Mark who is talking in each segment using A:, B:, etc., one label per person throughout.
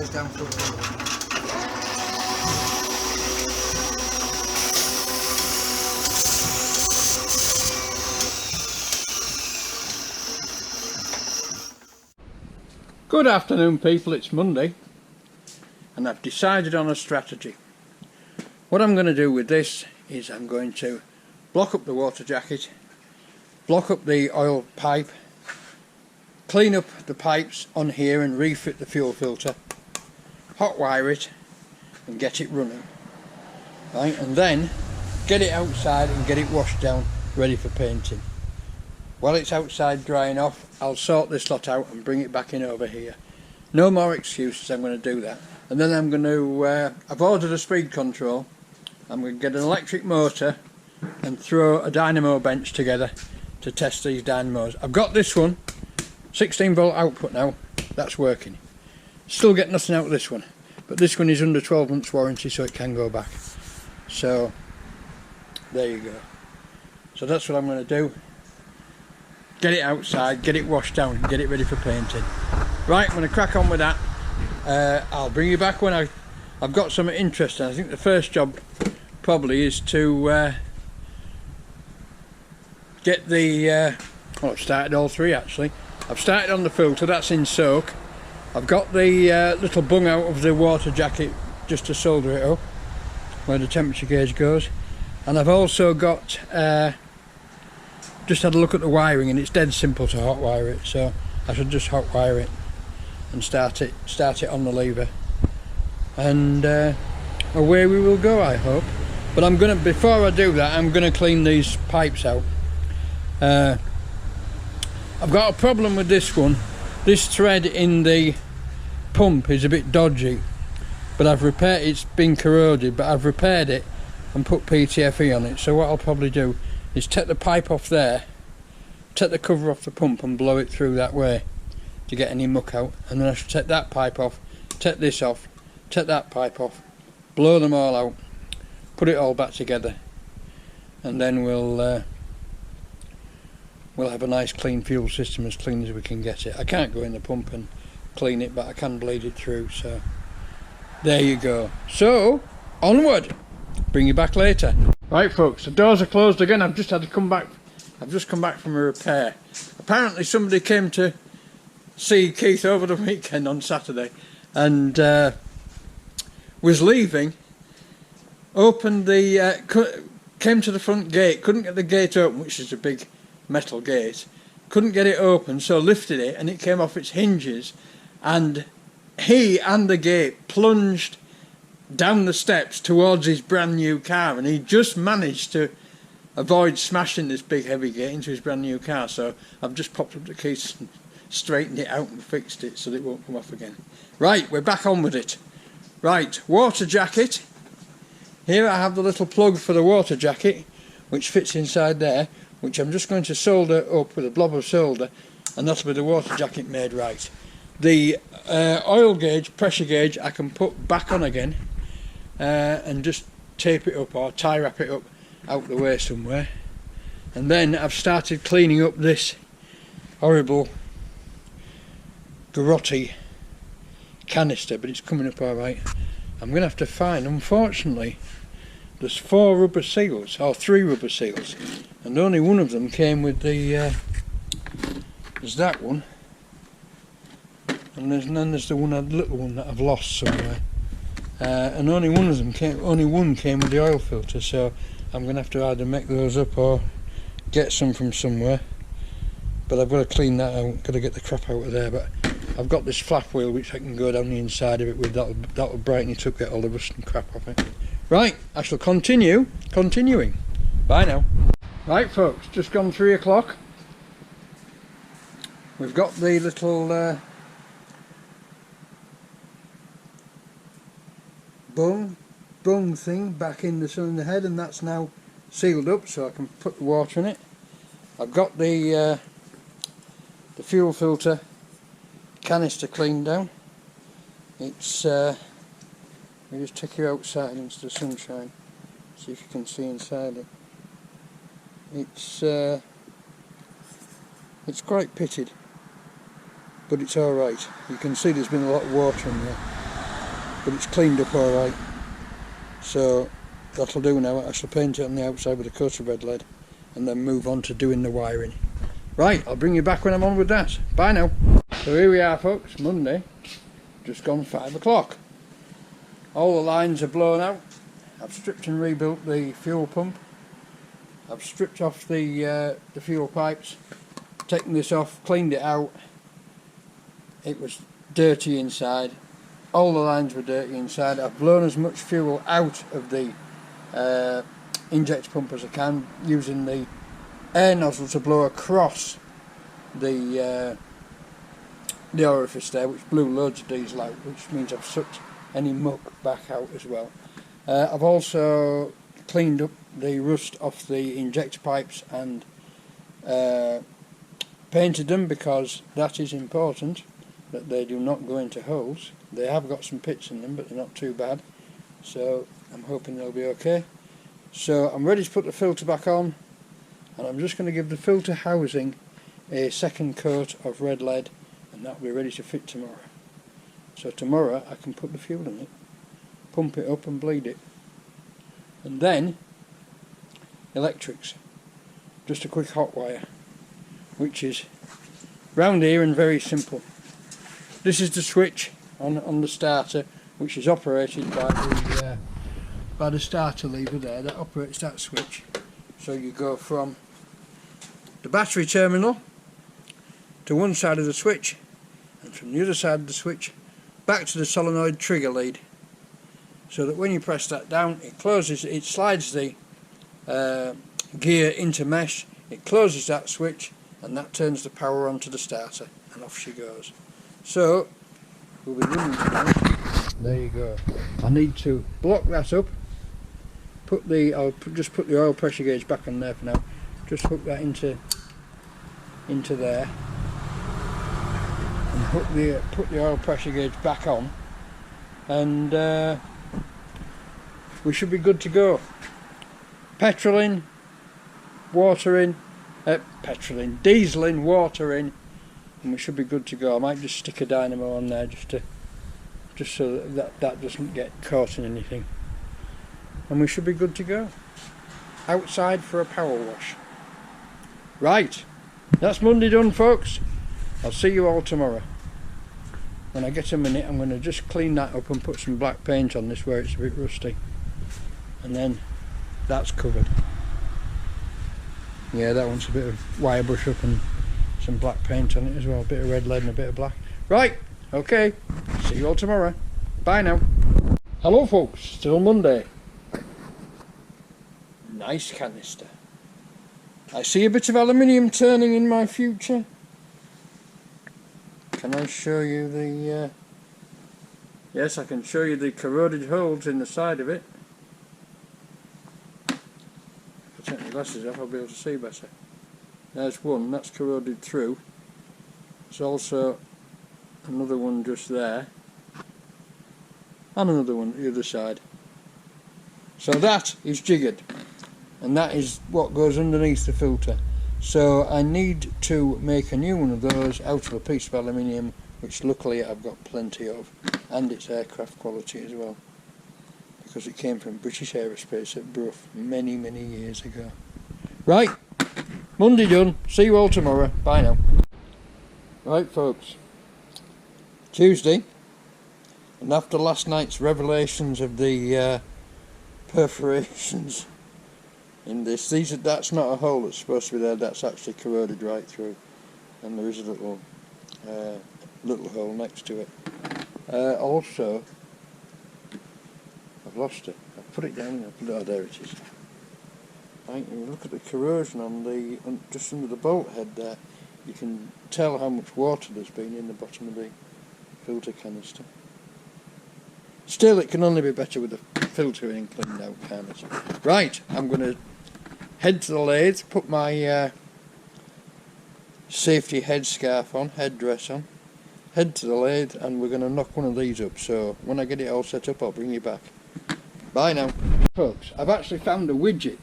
A: ties down for a bit. Good afternoon people, it's Monday and I've decided on a strategy. What I'm going to do with this is I'm going to block up the water jacket, block up the oil pipe, clean up the pipes on here and refit the fuel filter, hot wire it and get it running, right, and then get it outside and get it washed down ready for painting. While it's outside drying off, I'll sort this lot out and bring it back in over here. No more excuses, I'm going to do that. And then I'm going to, I've ordered a speed control. I'm going to get an electric motor and throw a dynamo bench together to test these dynamos. I've got this one, 16 volt output now, that's working. Still get nothing out of this one, but this one is under 12 months warranty, so it can go back. So, there you go. So that's what I'm going to do. Get it outside, get it washed down and get it ready for painting. Right, I'm going to crack on with that. I'll bring you back when I've got something interesting. I think the first job probably is to get the, well, I've started all three actually. I've started on the filter, that's in soak. I've got the little bung out of the water jacket just to solder it up, where the temperature gauge goes. And I've also got, just had a look at the wiring and it's dead simple to hot wire it, so I should just hot wire it and start it on the lever, and away we will go, I hope. But I'm gonna, before I do that, I'm gonna clean these pipes out. I've got a problem with this one. This thread in the pump is a bit dodgy, but I've repaired, it's been corroded, but I've repaired it and put PTFE on it. So what I'll probably do is take the pipe off there, take the cover off the pump and blow it through that way to get any muck out, and then I should take that pipe off, take this off, take that pipe off, blow them all out, put it all back together, and then we'll have a nice clean fuel system, as clean as we can get it. I can't go in the pump and clean it, but I can bleed it through, so there you go. So onward, bring you back later. Right folks, the doors are closed again. I've just come back from a repair. Apparently somebody came to see Keith over the weekend on Saturday and was leaving, opened the came to the front gate, couldn't get the gate open, which is a big metal gate, couldn't get it open, so lifted it and it came off its hinges, and he and the gate plunged down the steps towards his brand new car, and he just managed to avoid smashing this big heavy gate into his brand new car. So I've just popped up the keys and straightened it out and fixed it so that it won't come off again. Right, we're back on with it. Right, water jacket. Here I have the little plug for the water jacket which fits inside there, which I'm just going to solder up with a blob of solder, and that'll be the water jacket made right. The oil gauge, pressure gauge, I can put back on again and just tape it up or tie wrap it up out the way somewhere. And then I've started cleaning up this horrible garrote canister, but it's coming up alright. I'm going to have to find, unfortunately, there's 4 rubber seals, or 3 rubber seals, and only one of them came with the, there's that one, and then there's the one, the little one that I've lost somewhere. And only one came with the oil filter, so I'm going to have to either make those up or get some from somewhere. But I've got to clean that out, got to get the crap out of there. But I've got this flap wheel which I can go down the inside of it with, that'll brighten it up, get all the rust and crap off it. Right, I shall continuing. Bye now. Right folks, just gone 3 o'clock. We've got the little bung thing back in the cylinder head, and that's now sealed up so I can put the water in it. I've got the fuel filter canister cleaned down. It's let me just take you outside into the sunshine, see if you can see inside it. It's quite pitted, but it's alright. You can see there's been a lot of water in there. but it's cleaned up alright. So that'll do now. I shall paint it on the outside with a coat of red lead and then move on to doing the wiring. Right, I'll bring you back when I'm on with that. Bye now. So here we are folks, Monday, just gone 5 o'clock. All the lines are blown out. I've stripped and rebuilt the fuel pump. I've stripped off the fuel pipes, taken this off, cleaned it out. It was dirty inside. All the lines were dirty inside. I've blown as much fuel out of the injector pump as I can, using the air nozzle to blow across the orifice there, which blew loads of diesel out, which means I've sucked any muck back out as well. I've also cleaned up the rust off the injector pipes and painted them, because that is important, that they do not go into holes. They have got some pits in them, but they're not too bad, so I'm hoping they'll be okay. So I'm ready to put the filter back on, and I'm just going to give the filter housing a second coat of red lead, and that'll be ready to fit tomorrow. So tomorrow I can put the fuel in it, pump it up and bleed it. And then electrics, just a quick hot wire, which is round here and very simple. This is the switch on the starter, which is operated by the starter lever there that operates that switch. So you go from the battery terminal to one side of the switch, and from the other side of the switch back to the solenoid trigger lead, so that when you press that down, it closes, it slides the gear into mesh, it closes that switch, and that turns the power on to the starter, and off she goes. So we'll be running now. There you go. I need to block that up, I'll just put the oil pressure gauge back on there for now, just hook that into there, and put the oil pressure gauge back on, and we should be good to go. Petrol in, water in, diesel in, water in, and we should be good to go. I might just stick a dynamo on there just so that doesn't get caught in anything, and we should be good to go. Outside for a power wash. Right, that's Monday done folks. I'll see you all tomorrow. When I get a minute, I'm going to just clean that up and put some black paint on this where it's a bit rusty, and then that's covered. Yeah, that wants a bit of wire brush up and some black paint on it as well, a bit of red lead and a bit of black. Right, okay, see you all tomorrow. Bye now. Hello folks, still Monday. Nice canister. I see a bit of aluminium turning in my future. Can I show you the... yes, I can show you the corroded holes in the side of it. If I take my glasses off, I'll be able to see better. There's one, that's corroded through. There's also another one just there, and another one the other side. So that is jiggered, and that is what goes underneath the filter. So I need to make a new one of those out of a piece of aluminium, which luckily I've got plenty of, and it's aircraft quality as well, because it came from British Aerospace at Brough many years ago. Right, Monday done, see you all tomorrow, bye now. Right folks, Tuesday, and after last night's revelations of the perforations in this, that's not a hole that's supposed to be there, that's actually corroded right through, and there is a little hole next to it. Also, I've lost it. I've put it down. Oh, there it is. Right, you look at the corrosion on just under the bolt head there. You can tell how much water there's been in the bottom of the filter canister. Still, it can only be better with the filter in cleaned out, can't it? Right, I'm going to head to the lathe, put my safety headscarf on, headdress on, head to the lathe, and we're going to knock one of these up. So when I get it all set up, I'll bring you back. Bye now. Folks, I've actually found a widget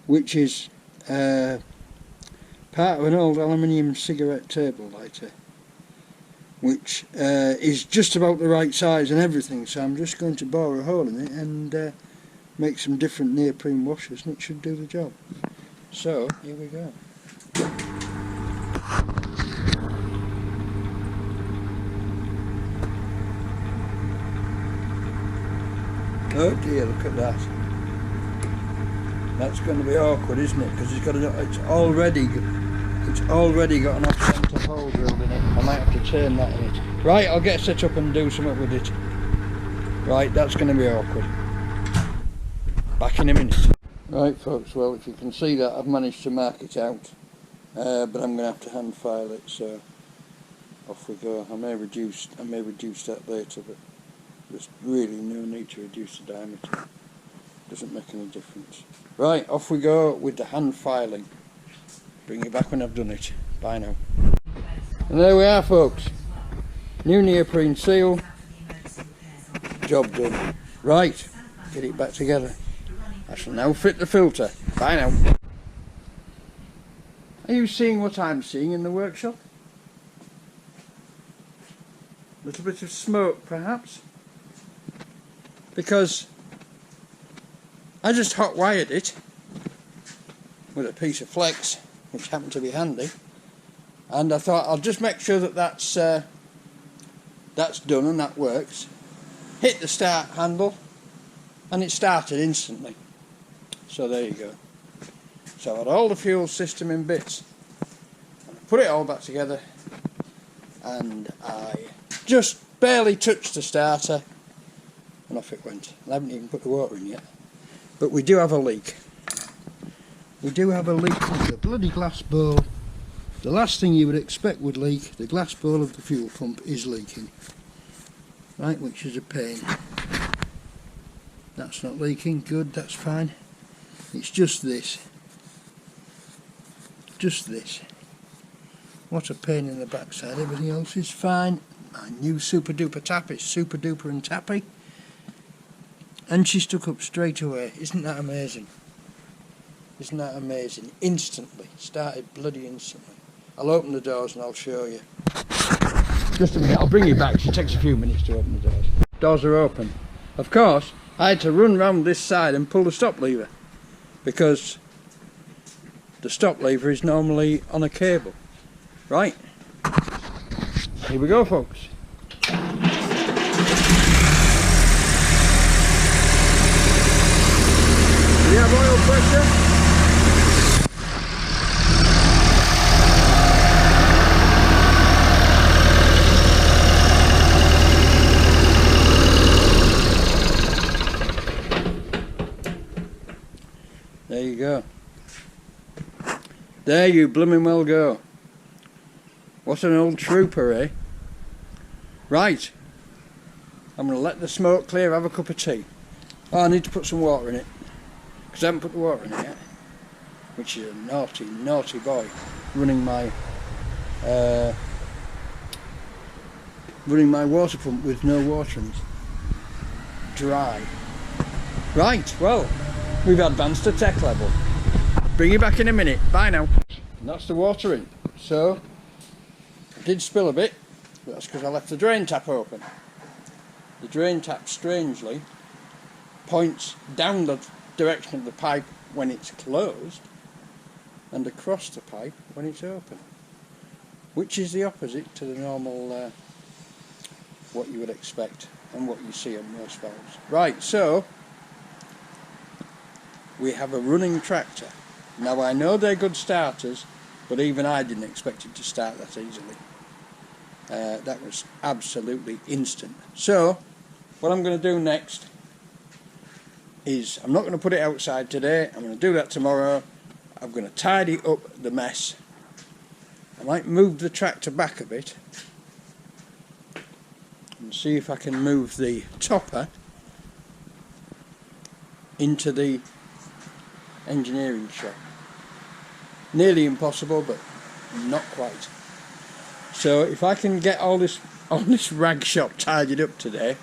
A: which is part of an old aluminium cigarette table lighter, which is just about the right size and everything, so I'm just going to bore a hole in it and make some different neoprene washers, and it should do the job. So here we go. Oh dear, look at that. That's going to be awkward, isn't it? Because it's already got an off-centre hole drilled in it. I might have to turn that in it. Right, I'll get set up and do something with it. Right, that's going to be awkward. Back in a minute. Right folks, well if you can see that I've managed to mark it out, but I'm going to have to hand file it, so off we go. I may reduce that later, but there's really no need to reduce the diameter. Doesn't make any difference. Right, off we go with the hand filing. Bring it back when I've done it. Bye now. And there we are folks. New neoprene seal. Job done. Right, get it back together. I shall now fit the filter. Bye now. Are you seeing what I'm seeing in the workshop? A little bit of smoke perhaps? Because I just hot wired it with a piece of flex, which happened to be handy, and I thought I'll just make sure that that's done and that works. Hit the start handle and it started instantly. So there you go. So I had all the fuel system in bits. I put it all back together and I just barely touched the starter and off it went. I haven't even put the water in yet. But we do have a leak. We do have a leak with the bloody glass bowl. The last thing you would expect would leak, the glass bowl of the fuel pump is leaking. Right, which is a pain. That's not leaking, good, that's fine. It's just this. Just this. What a pain in the backside, everything else is fine. My new super duper tap is super duper and tappy. And she stuck up straight away. Isn't that amazing? Isn't that amazing? Instantly. Started bloody instantly. I'll open the doors and I'll show you. Just a minute, I'll bring you back. It takes a few minutes to open the doors. Doors are open. Of course, I had to run round this side and pull the stop lever, because the stop lever is normally on a cable. Right. Here we go, folks. We have oil pressure. There you go. There you blooming well go. What an old trooper, eh? Right. I'm going to let the smoke clear, have a cup of tea. Oh, I need to put some water in it, because I haven't put the water in it yet. Which is a naughty, naughty boy. Running my water pump with no water in it. Dry. Right, well, we've advanced to tech level. Bring you back in a minute. Bye now. And that's the water in. So, I did spill a bit, but that's because I left the drain tap open. The drain tap, strangely, points down the direction of the pipe when it's closed and across the pipe when it's open, which is the opposite to the normal what you would expect and what you see on most valves. Right, so we have a running tractor. Now I know they're good starters, but even I didn't expect it to start that easily. That was absolutely instant. So what I'm going to do next is, I'm not going to put it outside today, I'm going to do that tomorrow. I'm going to tidy up the mess. I might move the tractor back a bit and see if I can move the topper into the engineering shop. Nearly impossible, but not quite. So if I can get all this rag shop tidied up today,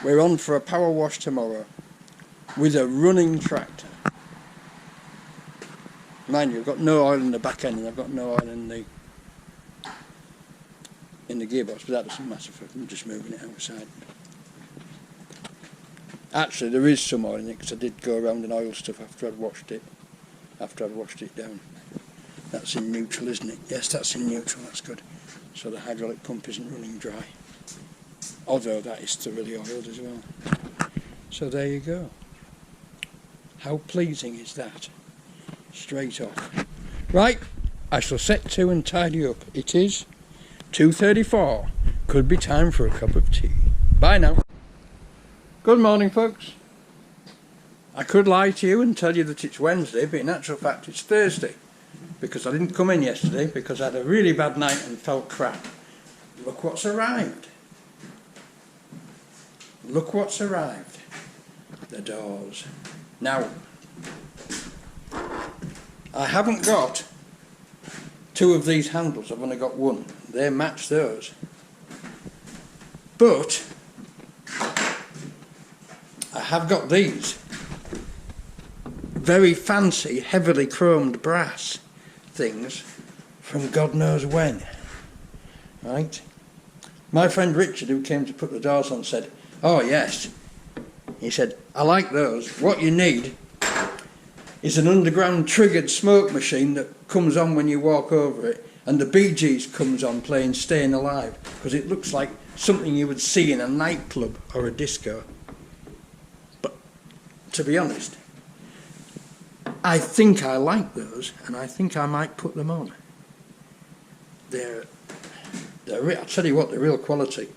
A: we're on for a power wash tomorrow with a running tractor. Mind you, I've got no oil in the back end and I've got no oil in in the gearbox, but that doesn't matter if I'm just moving it outside. Actually, there is some oil in it because I did go around and oil stuff after I'd washed it down. That's in neutral, isn't it? Yes, that's in neutral, that's good. So the hydraulic pump isn't running dry. Although that is thoroughly oiled as well. So there you go. How pleasing is that? Straight off. Right, I shall set to and tidy up. It is 2:34. Could be time for a cup of tea. Bye now. Good morning, folks. I could lie to you and tell you that it's Wednesday, but in actual fact it's Thursday. Because I didn't come in yesterday because I had a really bad night and felt crap. Look what's arrived. Look what's arrived. The doors. Now, I haven't got 2 of these handles, I've only got 1. They match those. But I have got these very fancy, heavily chromed brass things from God knows when. Right? My friend Richard, who came to put the doors on, said, "Oh yes," he said, "I like those. What you need is an underground triggered smoke machine that comes on when you walk over it, and the Bee Gees comes on playing Staying Alive, because it looks like something you would see in a nightclub or a disco." But to be honest, I think I like those, and I think I might put them on. I'll tell you what, they're real quality.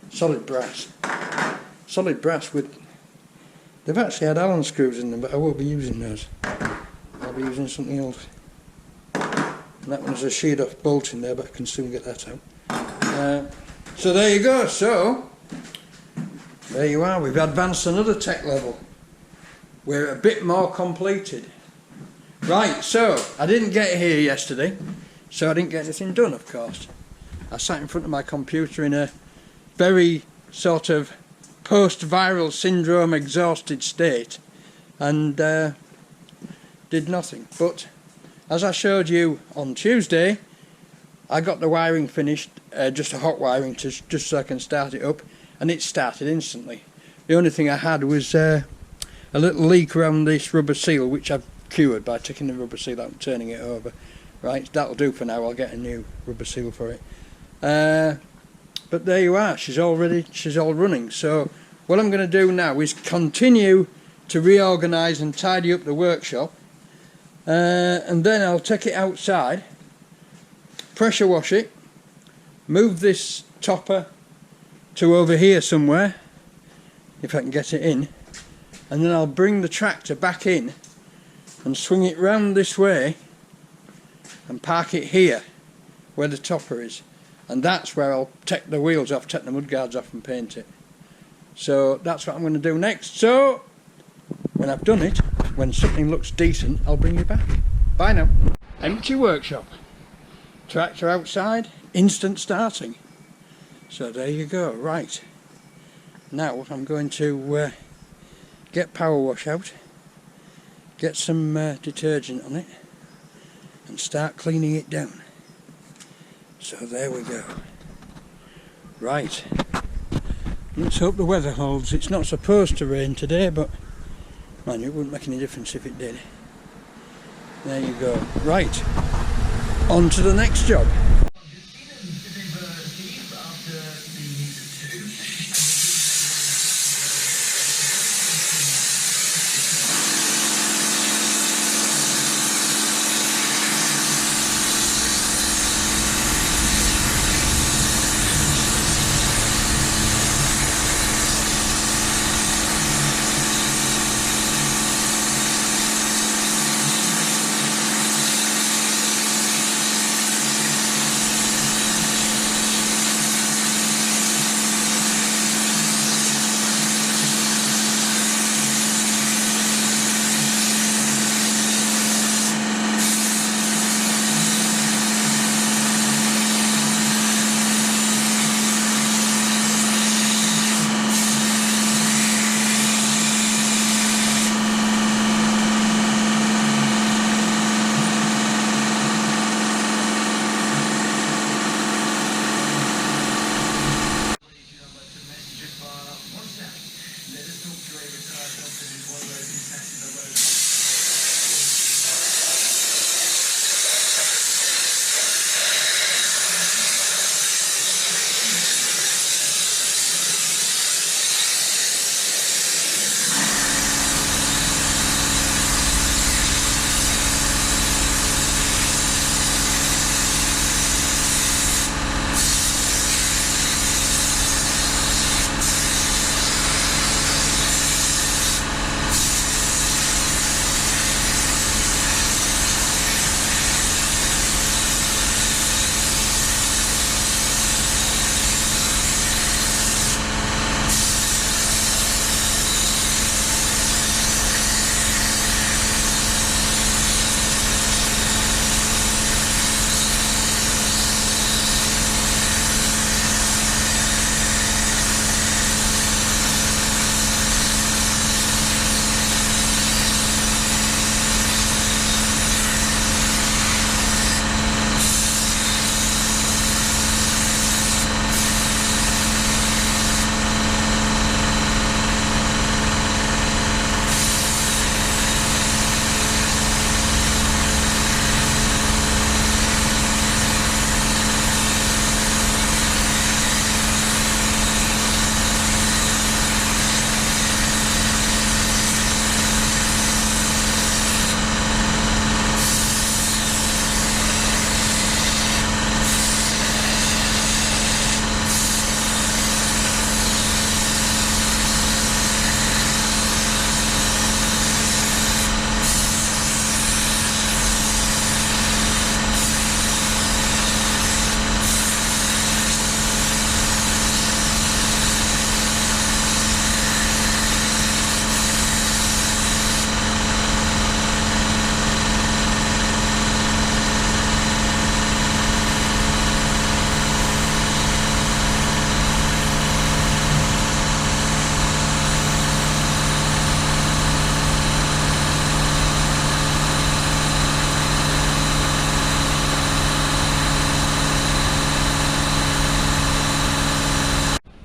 A: Solid brass. Solid brass with... They've actually had Allen screws in them, but I won't be using those. I'll be using something else. And that one's a sheared off bolt in there, but I can soon get that out. So there you go. So, there you are. We've advanced another tech level. We're a bit more completed. Right, so, I didn't get here yesterday, so I didn't get anything done, of course. I sat in front of my computer in a very sort of post-viral syndrome exhausted state and did nothing. But as I showed you on Tuesday, I got the wiring finished, just a hot wiring just so I can start it up, and it started instantly. The only thing I had was a little leak around this rubber seal, which I've cured by taking the rubber seal out and turning it over. Right, that'll do for now. I'll get a new rubber seal for it. But there you are, she's all ready, she's all running. So what I'm going to do now is continue to reorganise and tidy up the workshop, and then I'll take it outside, pressure wash it, move this topper to over here somewhere, if I can get it in, and then I'll bring the tractor back in and swing it round this way and park it here where the topper is. And that's where I'll take the wheels off, take the mudguards off and paint it. So that's what I'm going to do next. So when I've done it, when something looks decent, I'll bring you back. Bye now. Empty workshop. Tractor outside, instant starting. So there you go. Right. Now I'm going to get power wash out, get some detergent on it and start cleaning it down. So there we go. Right, let's hope the weather holds. It's not supposed to rain today, but man, it wouldn't make any difference if it did. There you go. Right, on to the next job.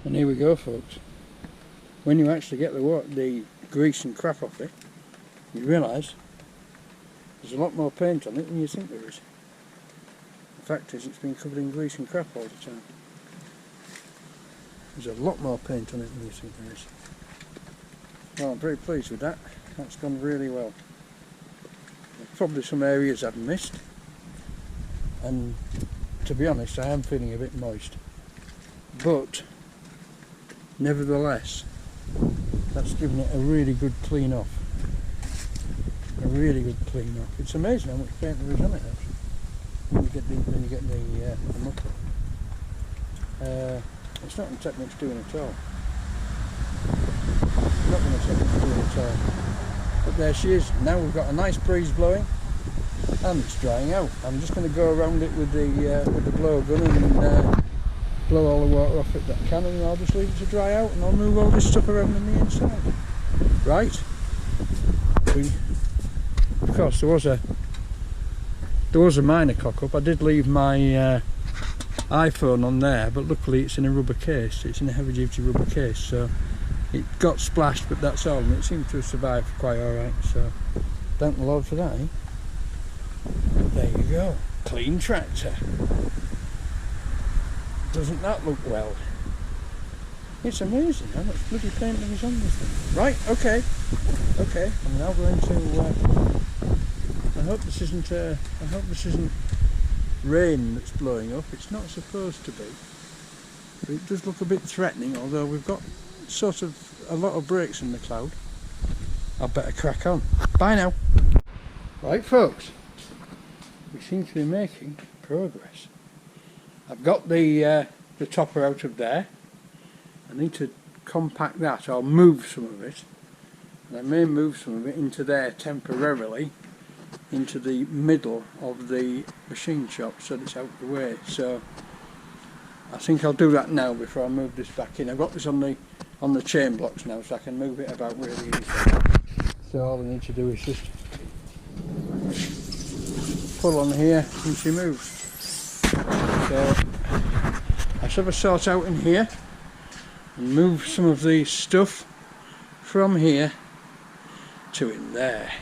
A: And here we go, folks. When you actually get the grease and crap off it, you realise there's a lot more paint on it than you think there is. The fact is, it's been covered in grease and crap all the time. There's a lot more paint on it than you think there is. Well, I'm very pleased with that. That's gone really well. There's probably some areas I've missed, and to be honest, I am feeling a bit moist. But nevertheless, that's given it a really good clean off. A really good clean off. It's amazing how much paint there is on it actually, when you get the muck off. It's not going to take much doing at all. Not going to take much doing at all. But there she is. Now we've got a nice breeze blowing, and it's drying out. I'm just going to go around it with the blower gun and blow all the water off it that I can, and I'll just leave it to dry out, and I'll move all this stuff around on the inside. Right. Of course, there was a minor cock up. I did leave my iPhone on there, but luckily it's in a rubber case. It's in a heavy duty rubber case, so it got splashed, but that's all, and it seemed to have survived quite alright, so thank the Lord for that, eh? There you go. Clean tractor. Doesn't that look well? It's amazing how much bloody paint there is on this thing. Right, okay, I'm now going to I hope this isn't rain that's blowing up. It's not supposed to be, but it does look a bit threatening, although we've got sort of a lot of breaks in the cloud. I'd better crack on. Bye now. Right, folks, we seem to be making progress. I've got the topper out of there. I need to compact that, or move some of it, and I may move some of it into there temporarily, into the middle of the machine shop, so that it's out of the way. So I think I'll do that now before I move this back in. I've got this on the chain blocks now, so I can move it about really easily. So all I need to do is just pull on here and she moves. So I shall have a sort out in here and move some of the stuff from here to in there,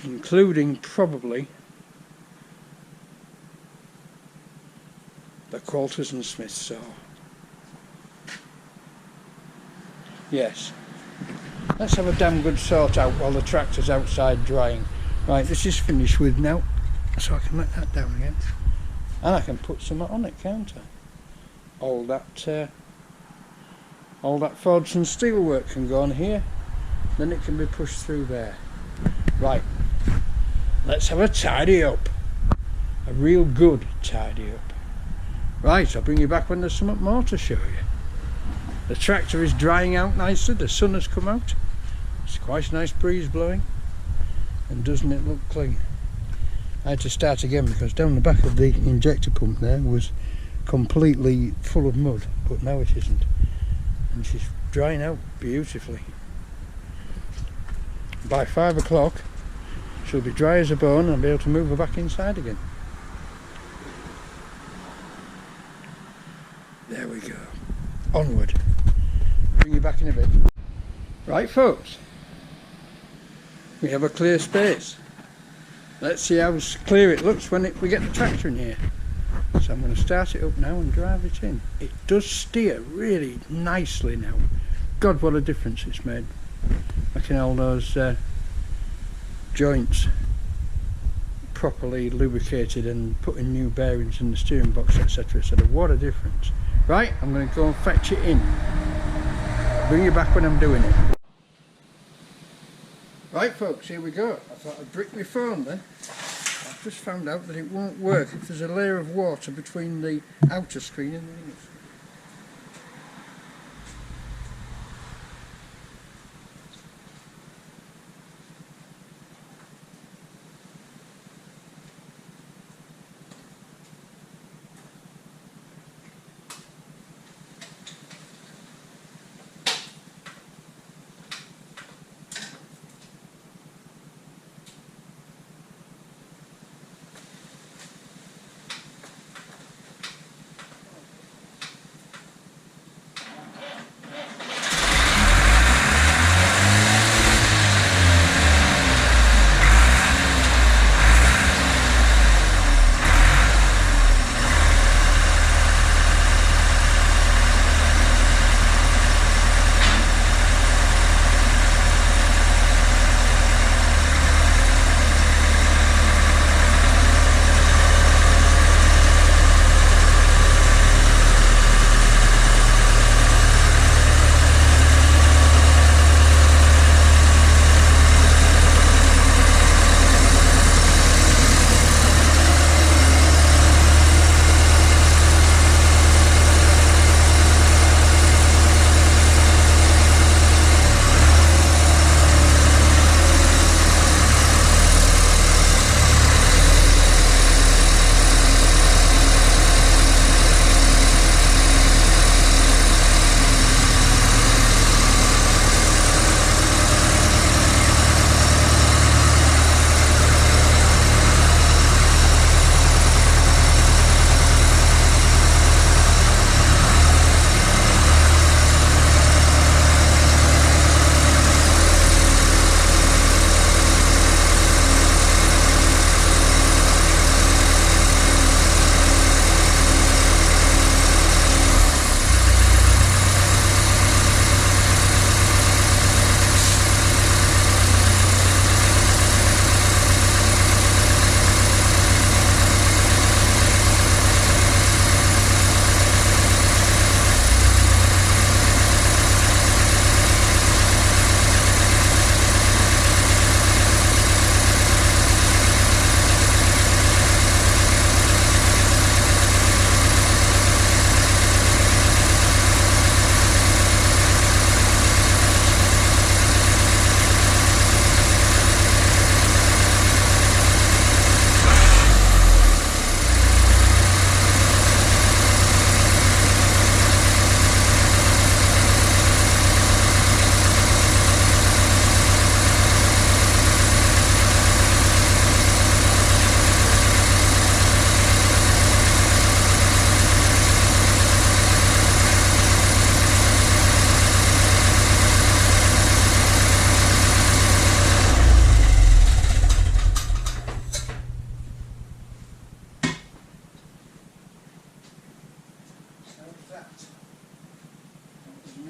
A: including probably the Qualters and Smith saw. Yes, let's have a damn good sort out while the tractor's outside drying. Right, this is finished with now, so I can let that down again, and I can put some on it, can't I? All that Fordson steel work can go on here, then it can be pushed through there. Right, let's have a tidy up, a real good tidy up. Right, I'll bring you back when there's something more to show you. The tractor is drying out nicely, the sun has come out, it's quite a nice breeze blowing, and doesn't it look clean? I had to start again because down the back of the injector pump there was completely full of mud, but now it isn't, and she's drying out beautifully. By 5 o'clock she'll be dry as a bone and I'll be able to move her back inside again. There we go. Onward. Bring you back in a bit. Right, folks, we have a clear space. Let's see how clear it looks when we get the tractor in here. So I'm going to start it up now and drive it in. It does steer really nicely now. God, what a difference it's made. Making all those joints properly lubricated and putting new bearings in the steering box, etc. So what a difference. Right, I'm going to go and fetch it in. I'll bring you back when I'm doing it. Right, folks, here we go. I thought I'd brick my phone then. I've just found out that it won't work if there's a layer of water between the outer screen and the inner screen.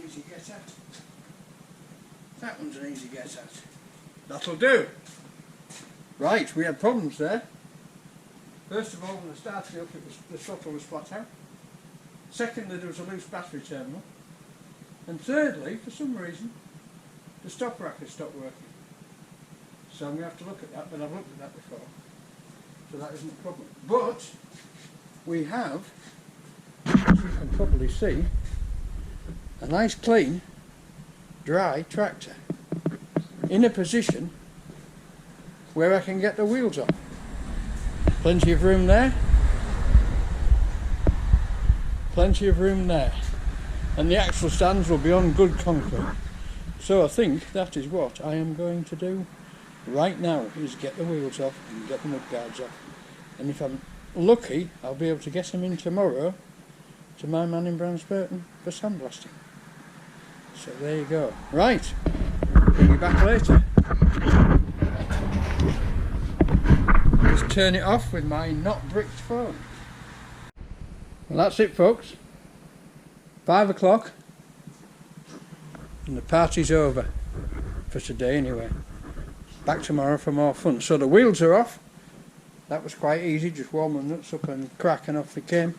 A: an easy get at. That one's an easy get at. That'll do. Right, we had problems there. First of all, when I started up, the throttle was flat out. Secondly, there was a loose battery terminal. And thirdly, for some reason, the stop rack has stopped working. So I'm going to have to look at that, but I've looked at that before. So that isn't a problem. But we have, as you can probably see, a nice clean, dry tractor in a position where I can get the wheels off. Plenty of room there. Plenty of room there. And the axle stands will be on good concrete. So I think that is what I am going to do right now, is get the wheels off and get the mudguards off. And if I'm lucky, I'll be able to get them in tomorrow to my man in Bransburton for sandblasting. So there you go. Right, bring you back later. Just turn it off with my not bricked phone. Well, that's it, folks. 5 o'clock and the party's over for today anyway. Back tomorrow for more fun. So the wheels are off. That was quite easy, just warm the nuts up and crack and off they came.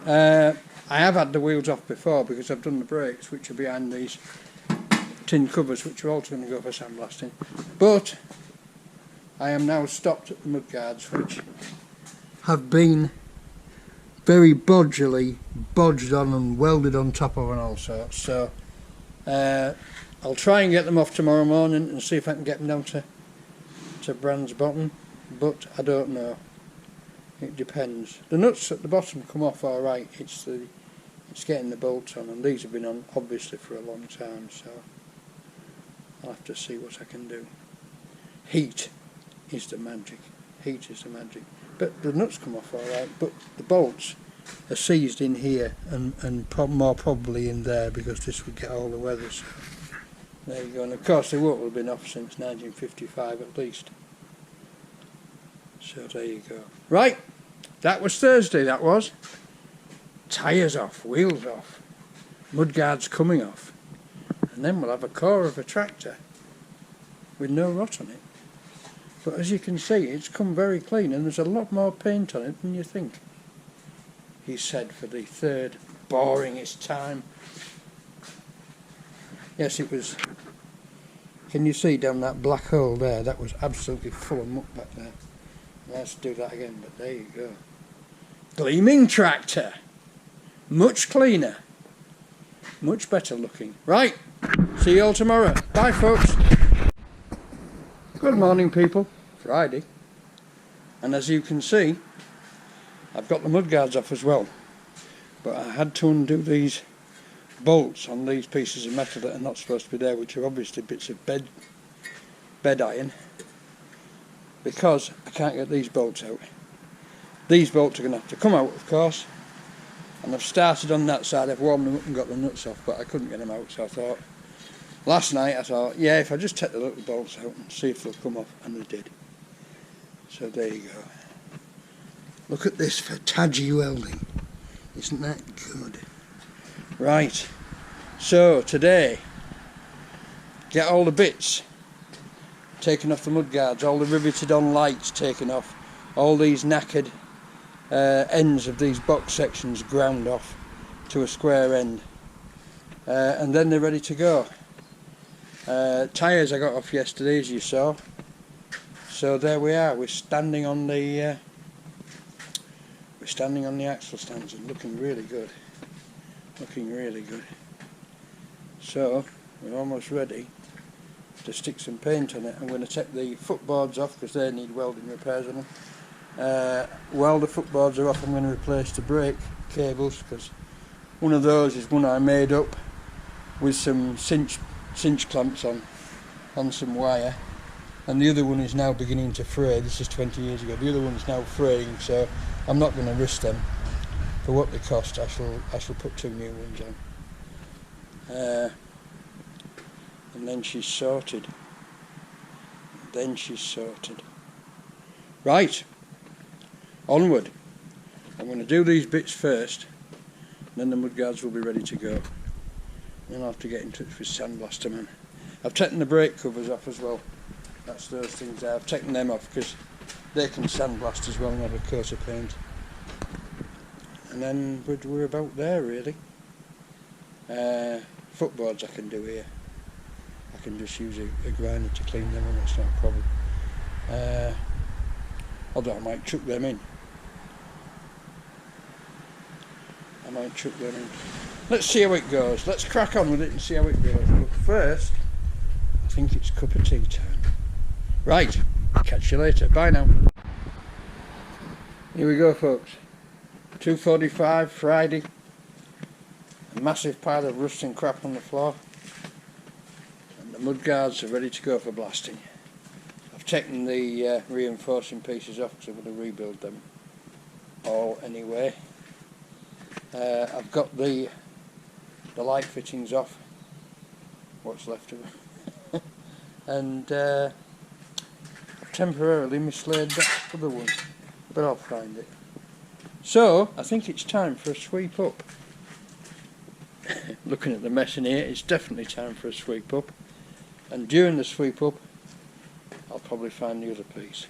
A: I have had the wheels off before because I've done the brakes, which are behind these tin covers, which are also going to go for sandblasting. But I am now stopped at the mudguards, which have been very bodgily bodged on and welded on top of and all sorts. So I'll try and get them off tomorrow morning and see if I can get them down to Bransburton, but I don't know. It depends. The nuts at the bottom come off all right. It's getting the bolts on, and these have been on obviously for a long time, so I'll have to see what I can do. Heat is the magic. Heat is the magic. But the nuts come off all right, but the bolts are seized in here and more probably in there because this would get all the weather. So there you go. And of course they won't have been off since 1955 at least. So there you go. Right, that was Thursday, that was. Tyres off, wheels off, mudguards coming off. And then we'll have a core of a tractor with no rot on it. But as you can see, it's come very clean and there's a lot more paint on it than you think. He said for the third boringest time. Yes, it was. Can you see down that black hole there? That was absolutely full of muck back there. Let's do that again, but there you go. Gleaming tractor. Much cleaner. Much better looking. Right, see you all tomorrow. Bye, folks. Good morning, people. Friday. And as you can see, I've got the mudguards off as well. But I had to undo these bolts on these pieces of metal that are not supposed to be there, which are obviously bits of bed iron, because I can't get these bolts out. These bolts are going to have to come out, of course, and I've started on that side. I've warmed them up and got the nuts off, but I couldn't get them out, so I thought, last night I thought, yeah, if I just take the little bolts out and see if they'll come off, and they did. So there you go. Look at this for Taji welding. Isn't that good? Right, so today, get all the bits taken off the mudguards, all the riveted on lights taken off, all these knackered ends of these box sections ground off to a square end, and then they're ready to go. Tyres I got off yesterday, as you saw. So there we are. We're standing on the axle stands and looking really good. Looking really good. So we're almost ready to stick some paint on it. I'm going to take the footboards off because they need welding repairs on them. While the footboards are off, I'm going to replace the brake cables, because one of those is one I made up with some cinch clamps on some wire, and the other one is now beginning to fray. This is 20 years ago. The other one's now fraying, so I'm not going to risk them. For what they cost, I shall put 2 new ones on. And then she's sorted. Right, onward. I'm going to do these bits first, and then the mudguards will be ready to go. Then I'll have to get in touch with Sandblaster Man. I've taken the brake covers off as well. That's those things there. I've taken them off because they can sandblast as well and have a coat of paint. And then we're about there really. Footboards I can do here. I can just use a grinder to clean them and that's not a problem. Although I might chuck them in. Let's see how it goes. Let's crack on with it and see how it goes. But first, I think it's cup of tea time. Right, catch you later. Bye now. Here we go, folks. 2:45 Friday. A massive pile of rust and crap on the floor. And the mudguards are ready to go for blasting. I've taken the reinforcing pieces off because I'm going to rebuild them all anyway. I've got the light fittings off, what's left of them, and I've temporarily mislaid that other one, but I'll find it. So I think it's time for a sweep up. Looking at the mess in here, it's definitely time for a sweep up, and during the sweep up I'll probably find the other piece.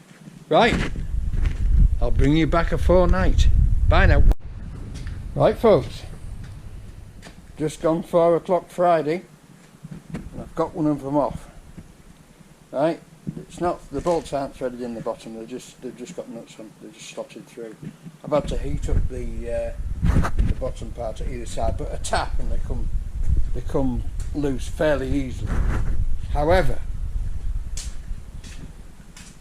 A: Right, I'll bring you back a fortnight. Bye now. Right folks, just gone 4 o'clock Friday and I've got one of them off. Right, it's not, the bolts aren't threaded in the bottom, they've just got nuts on, they're just slotted through. I've had to heat up the bottom part at either side, but a tap and they come loose fairly easily. However,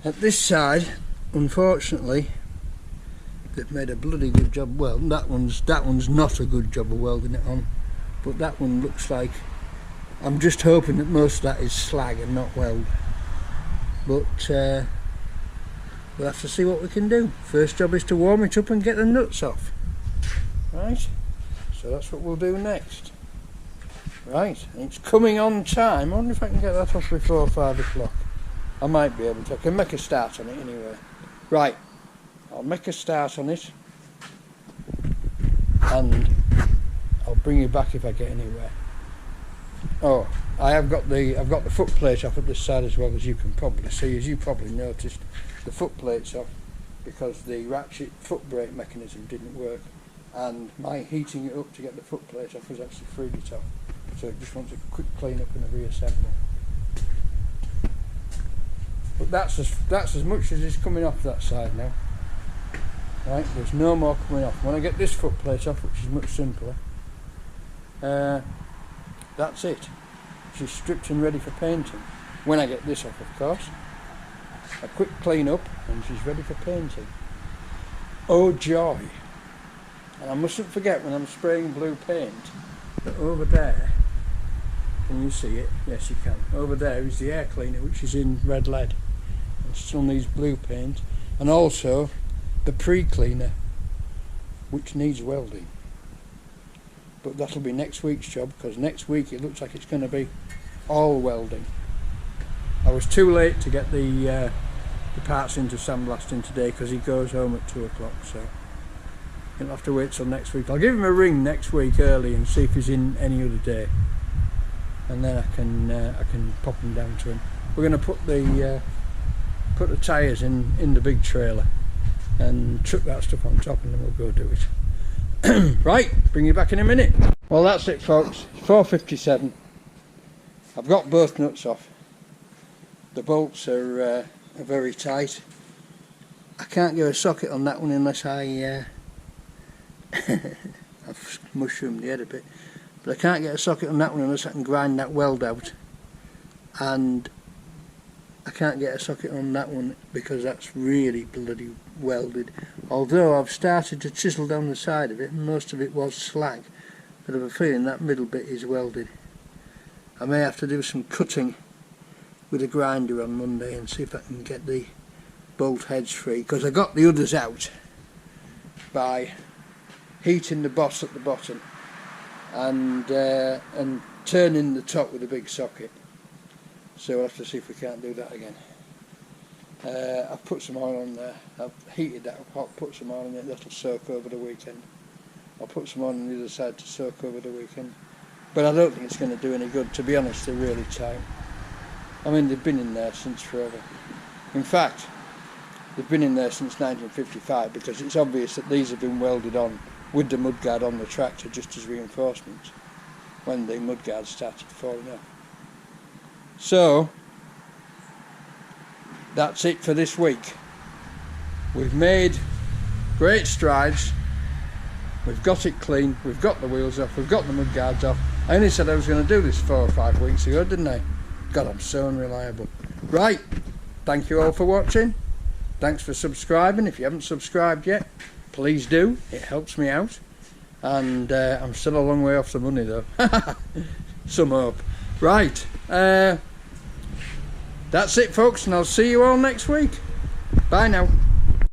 A: at this side, unfortunately, they've made a bloody good job. Well, that one's not a good job of welding it on, but that one looks like, I'm just hoping that most of that is slag and not weld. But we'll have to see what we can do. First job is to warm it up and get the nuts off. Right, so that's what we'll do next. Right, and it's coming on time. I wonder if I can get that off before 5 o'clock. I might be able to. I can make a start on it anyway. Right. I'll make a start on it and I'll bring you back if I get anywhere. Oh, I've got the foot plate off at this side as well, as you can probably see, as you probably noticed. The foot plate's off because the ratchet foot brake mechanism didn't work, and my heating it up to get the foot plate off has actually freed it off. So it just wants a quick clean up and a reassemble. But that's as much as is coming off that side now. Right, there's no more coming off. When I get this foot plate off, which is much simpler, that's it. She's stripped and ready for painting. When I get this off, of course. A quick clean up and she's ready for painting. Oh joy! And I mustn't forget when I'm spraying blue paint that over there, can you see it? Yes you can. Over there is the air cleaner, which is in red lead and still needs blue paint, and also the pre-cleaner, which needs welding. But that'll be next week's job, because next week it looks like it's going to be all welding. I was too late to get the parts into sandblasting today because he goes home at 2 o'clock, so he'll have to wait till next week. I'll give him a ring next week early and see if he's in any other day, and then I can pop him down to him. We're going to put the tyres in the big trailer and chuck that stuff on top, and then we'll go do it. Right, bring you back in a minute. Well, that's it folks, it's 4:57. I've got both nuts off. The bolts are very tight. I can't get a socket on that one unless I've mushroomed the head a bit, but I can't get a socket on that one unless I can grind that weld out, and I can't get a socket on that one because that's really bloody welded, although I've started to chisel down the side of it and most of it was slag, but I have a feeling that middle bit is welded. I may have to do some cutting with a grinder on Monday and see if I can get the bolt heads free, because I got the others out by heating the boss at the bottom and turning the top with a big socket. So we'll have to see if we can't do that again. I've put some oil on there. I've heated that up hot, put some oil in it, that'll soak over the weekend. I'll put some oil on the other side to soak over the weekend. but I don't think it's going to do any good. To be honest, they're really tight. I mean, they've been in there since forever. In fact, they've been in there since 1955, because it's obvious that these have been welded on with the mudguard on the tractor just as reinforcements when the mudguards started falling off. So that's it for this week. We've made great strides. We've got it clean, we've got the wheels off, we've got the mudguards off. I only said I was going to do this 4 or 5 weeks ago, didn't I? God, I'm so unreliable. Right, thank you all for watching. Thanks for subscribing. If you haven't subscribed yet, please do. It helps me out. And I'm still a long way off the money though. Some hope. Right, that's it folks, and I'll see you all next week. Bye now.